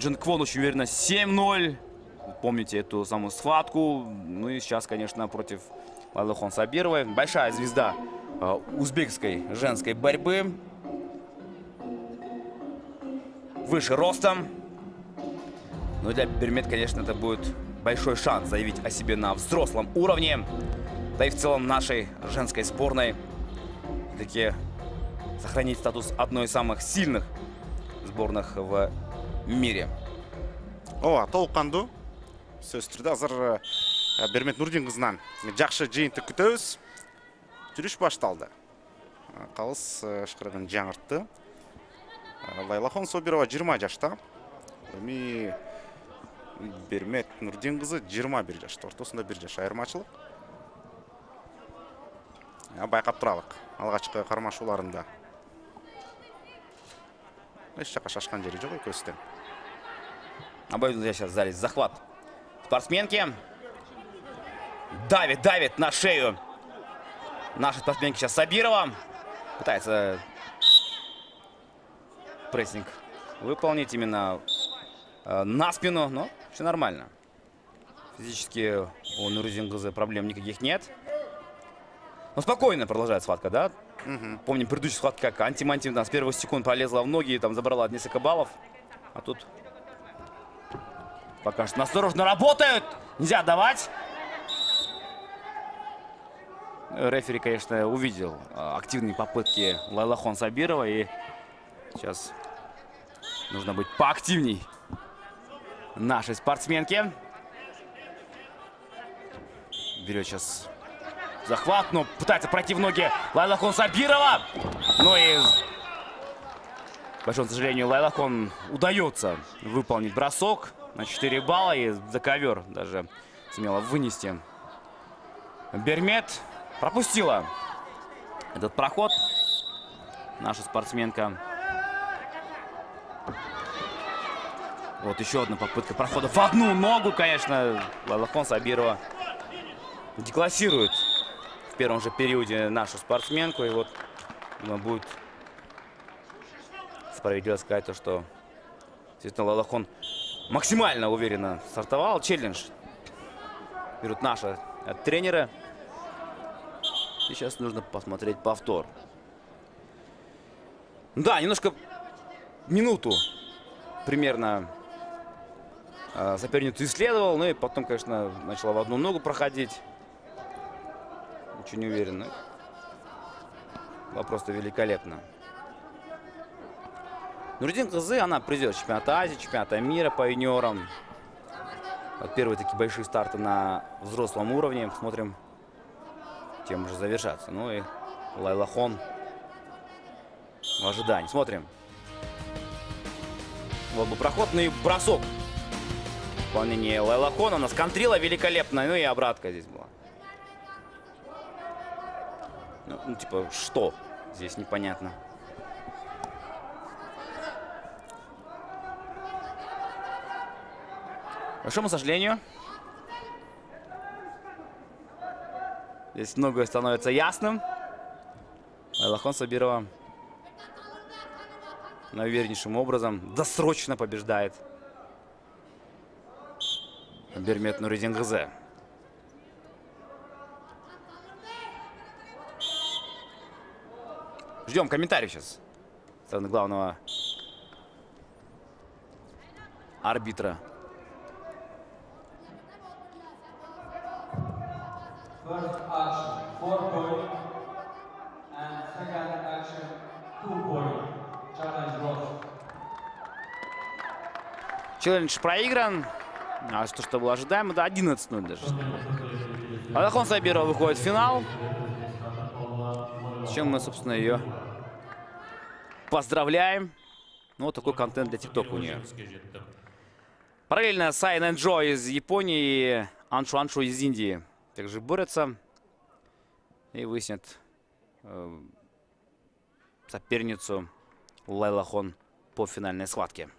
Джин Квон очень уверенно 7-0. Помните эту самую схватку. Ну и сейчас, конечно, против Лайлахон Сабировой. Большая звезда узбекской женской борьбы. Выше ростом. Но для Бермет, конечно, это будет большой шанс заявить о себе на взрослом уровне. Да и в целом нашей женской сборной таки сохранить статус одной из самых сильных сборных в мире. О, толқанды. Сөз түрде азыр Бермет Нурдин қызынан жақшы жиынты күтөбүз. Жүрүш башталды. Қалыс шықырығын жаңыртты. Лайлахон Сабирова 20 жашта. Бермет Нурдин қызы 21 жашта. Ортосында 1 жаш айырмашылық. Байқап тұралық. Алғашқы қармашуларында. Еш жаққа шашқан жері жоқ көстен. Обойдут сейчас в зале захват спортсменки. Давит на шею. Наша спортсменка сейчас Сабирова. Пытается прессинг выполнить именно на спину, но все нормально. Физически у Нурдингызы проблем никаких нет. Но спокойно продолжает схватка, да? Помним предыдущую схватку, как Антиманти с первых секунд пролезла в ноги и там забрала несколько баллов. А тут пока что осторожно работают. Нельзя давать. Рефери, конечно, увидел активные попытки Лайлахон Сабирова. И сейчас нужно быть поактивней нашей спортсменке. Берет сейчас захват, но пытается пройти в ноги Лайлахон Сабирова. Ну и, к большому сожалению, Лайлахон удается выполнить бросок на 4 балла. И за ковер даже смело вынести. Бермет пропустила этот проход. Наша спортсменка. Вот еще одна попытка прохода в одну ногу, конечно. Лайлахон Сабирова деклассирует в первом же периоде нашу спортсменку. И вот будет справедливо сказать то, что действительно Лайлахон максимально уверенно стартовал. Челлендж берут наши тренеры. И сейчас нужно посмотреть повтор. Да, немножко минуту примерно соперницу исследовал. Ну и потом, конечно, начала в одну ногу проходить. Очень уверенно. Было просто великолепно. Нурдин Кызы, она призер чемпионата Азии, чемпионата мира по юниорам. Вот первые такие большие старты на взрослом уровне. Посмотрим, чем уже завершаться. Ну и Лайлахон в ожидании. Смотрим. Вот был проход, ну и бросок. Выполнение Лайлахона. У нас контрила великолепно. Ну и обратка здесь была. Ну, типа, что? Здесь непонятно. К большому сожалению, здесь многое становится ясным. Лайлахон Сабирова наивернейшим образом досрочно побеждает Бермет Нурдингызы. Ждем комментарий сейчас со стороны главного арбитра. First action, 4 point, and second action, 2 point. Challenge lost. Челлендж проигран. А что было ожидаемо, да, 11-0 даже. Лайлахон Сабирова выходит в финал. С чем мы, собственно, ее поздравляем. Ну, вот такой контент для ТикТока у нее. Параллельно Сайн Энджо из Японии и Аншу из Индии также борются и выяснят соперницу Лайлахон по финальной схватке.